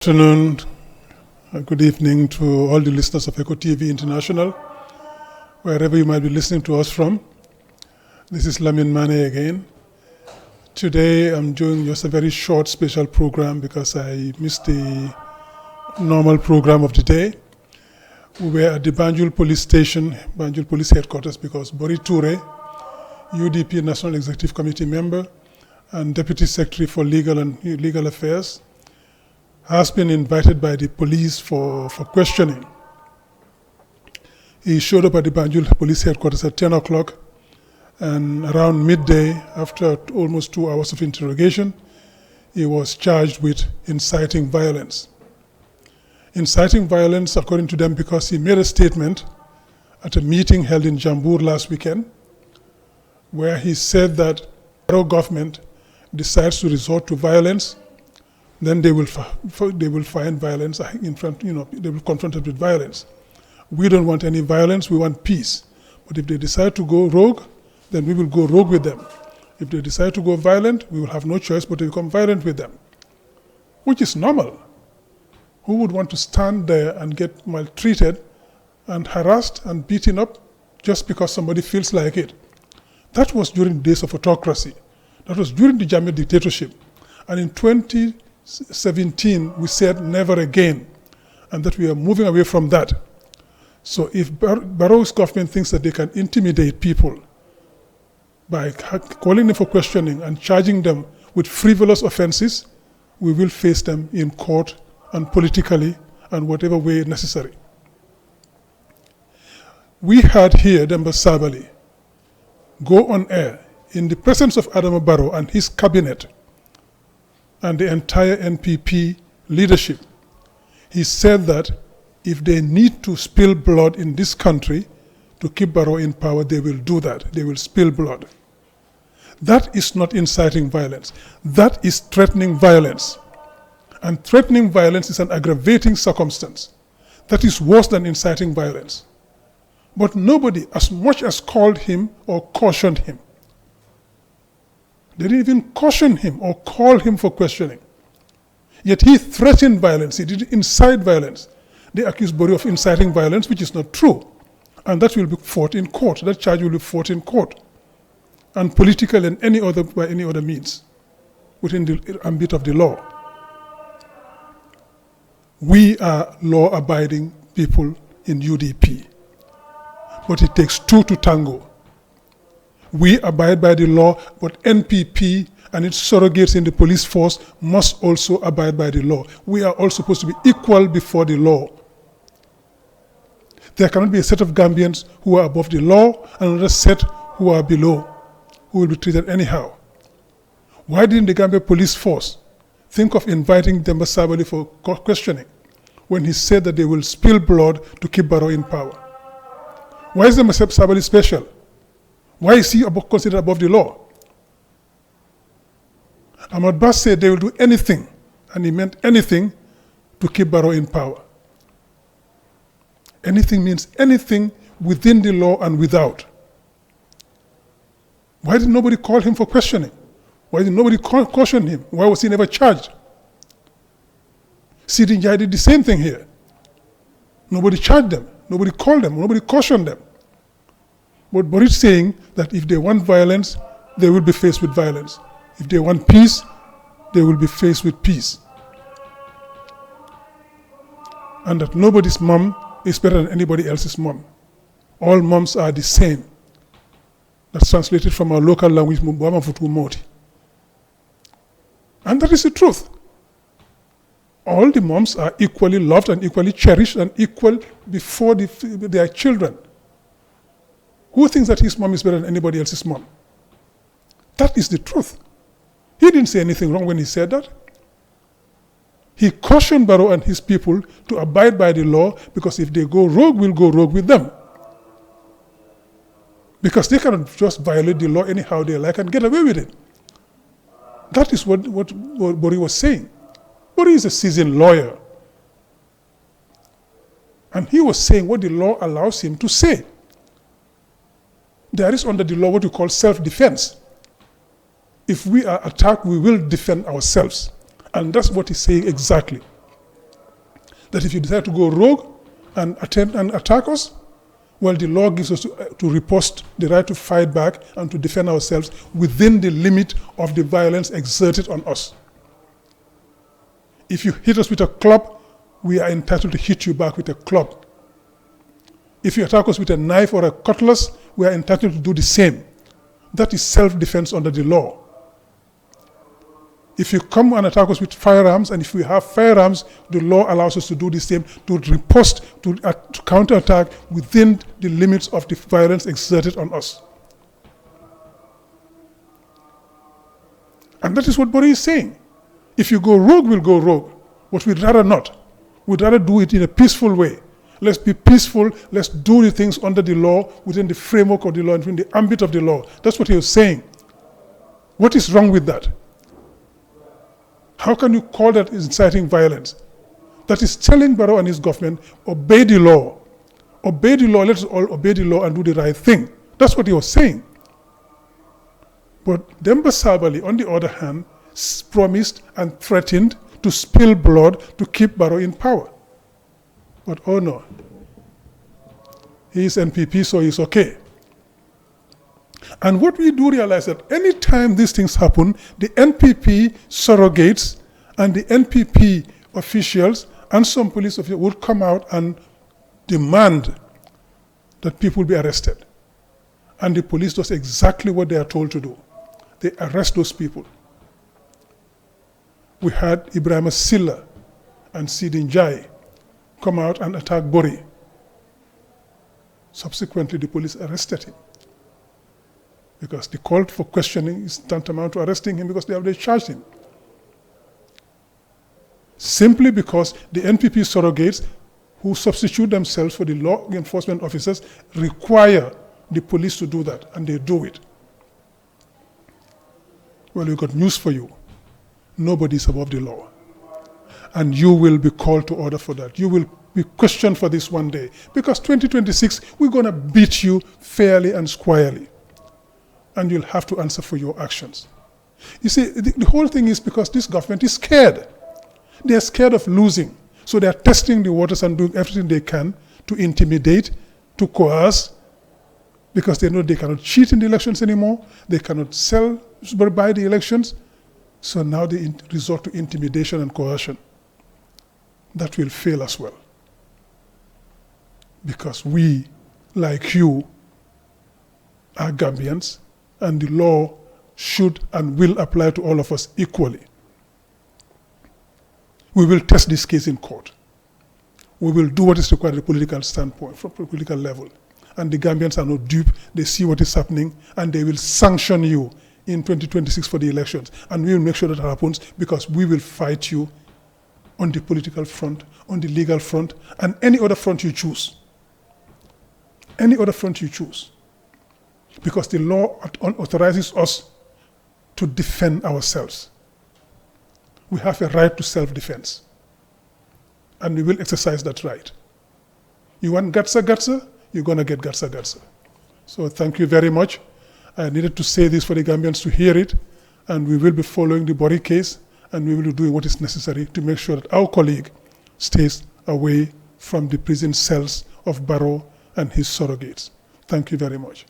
afternoon, good evening to all the listeners of Eco TV International, wherever you might be listening to us from. This is LAMIN MANNEH again. Today I'm doing just a very short special program because I missed the normal program of the day. We were at the Banjul Police Station, Banjul Police Headquarters, because BORRY TOURAY, UDP National Executive Committee member and Deputy Secretary for Legal Affairs, has been invited by the police for questioning. He showed up at the Banjul Police Headquarters at 10 o'clock, and around midday, after almost 2 hours of interrogation, he was charged with inciting violence. Inciting violence, according to them, because he made a statement at a meeting held in Jambur last weekend, where he said that the federal government decides to resort to violence, then they will find violence in front, they will be confronted with violence. We don't want any violence, we want peace. But if they decide to go rogue, then we will go rogue with them. If they decide to go violent, we will have no choice but to become violent with them, which is normal. Who would want to stand there and get maltreated and harassed and beaten up just because somebody feels like it? That was during the days of autocracy. That was during the Jammeh dictatorship. And in 2017, we said never again, and that we are moving away from that. So if Barrow's government thinks that they can intimidate people by calling them for questioning and charging them with frivolous offenses, we will face them in court and politically and whatever way necessary. We had here Demba Sabali go on air in the presence of Adama Barrow and his cabinet and the entire NPP leadership. He said that if they need to spill blood in this country to keep Barrow in power, they will do that. They will spill blood. That is not inciting violence. That is threatening violence. And threatening violence is an aggravating circumstance. That is worse than inciting violence. But nobody as much as called him or cautioned him. They didn't even caution him or call him for questioning. Yet he threatened violence. He didn't incite violence. They accused BORRY of inciting violence, which is not true. And that will be fought in court. That charge will be fought in court. And political and by any other means within the ambit of the law. We are law-abiding people in UDP. But it takes two to tango. We abide by the law, but NPP and its surrogates in the police force must also abide by the law. We are all supposed to be equal before the law. There cannot be a set of Gambians who are above the law and another set who are below, who will be treated anyhow. Why didn't the Gambia police force think of inviting Demba Sabali for questioning when he said that they will spill blood to keep Barrow in power? Why is Demba Sabali special? Why is he considered above the law? Ahmad Bass said they will do anything, and he meant anything, to keep Barrow in power. Anything means anything within the law and without. Why did nobody call him for questioning? Why did nobody caution him? Why was he never charged? Sidi Njai did the same thing here. Nobody charged them, nobody called them, nobody cautioned them. But BORRY is saying that if they want violence, they will be faced with violence. If they want peace, they will be faced with peace. And that nobody's mom is better than anybody else's mom. All moms are the same. That's translated from our local language, Mbuama. And that is the truth. All the moms are equally loved and equally cherished and equal before their children. Who thinks that his mom is better than anybody else's mom? That is the truth. He didn't say anything wrong when he said that. He cautioned Barrow and his people to abide by the law, because if they go rogue, we'll go rogue with them. Because they cannot just violate the law anyhow they like and get away with it. That is what BORRY was saying. BORRY is a seasoned lawyer. And he was saying what the law allows him to say. There is under the law what we call self-defense. If we are attacked, we will defend ourselves. And that's what he's saying exactly. That if you decide to go rogue and attempt and attack us, well, the law gives us to riposte, the right to fight back and to defend ourselves within the limit of the violence exerted on us. If you hit us with a club, we are entitled to hit you back with a club. If you attack us with a knife or a cutlass, we are entitled to do the same. That is self-defense under the law. If you come and attack us with firearms, and if we have firearms, the law allows us to do the same, to riposte, to counterattack within the limits of the violence exerted on us. And that is what BORRY is saying. If you go rogue, we'll go rogue. But we'd rather not. We'd rather do it in a peaceful way. Let's be peaceful. Let's do the things under the law, within the framework of the law, and within the ambit of the law. That's what he was saying. What is wrong with that? How can you call that inciting violence? That is telling Barrow and his government, obey the law. Obey the law, let us all obey the law and do the right thing. That's what he was saying. But Demba Sabally, on the other hand, promised and threatened to spill blood to keep Barrow in power. But oh no, he is NPP, so he's okay. And what we do realize that any time these things happen, the NPP surrogates and the NPP officials and some police officials would come out and demand that people be arrested. And the police does exactly what they are told to do. They arrest those people. We had Ibrahim Silla and Sidin Jai come out and attack BORRY. Subsequently, the police arrested him, because the call for questioning is tantamount to arresting him because they have charged him. Simply because the NPP surrogates who substitute themselves for the law enforcement officers require the police to do that, and they do it. Well, we've got news for you. Nobody is above the law. And you will be called to order for that. You will be questioned for this one day. Because 2026, we're going to beat you fairly and squarely. And you'll have to answer for your actions. You see, the whole thing is because this government is scared. They're scared of losing. So they're testing the waters and doing everything they can to intimidate, to coerce, because they know they cannot cheat in the elections anymore. They cannot sell, buy the elections. So now they resort to intimidation and coercion. That will fail as well. Because we, like you, are Gambians, and the law should and will apply to all of us equally. We will test this case in court. We will do what is required at a political standpoint, from a political level. And the Gambians are not dupe. They see what is happening, and they will sanction you in 2026 for the elections. And we will make sure that happens, because we will fight you on the political front, on the legal front, and any other front you choose. Any other front you choose. Because the law authorizes us to defend ourselves. We have a right to self-defense. And we will exercise that right. You want gatsa, you're going to get gatsa. So thank you very much. I needed to say this for the Gambians to hear it, and we will be following the BORRY case, and we will be doing what is necessary to make sure that our colleague stays away from the prison cells of Barrow and his surrogates. Thank you very much.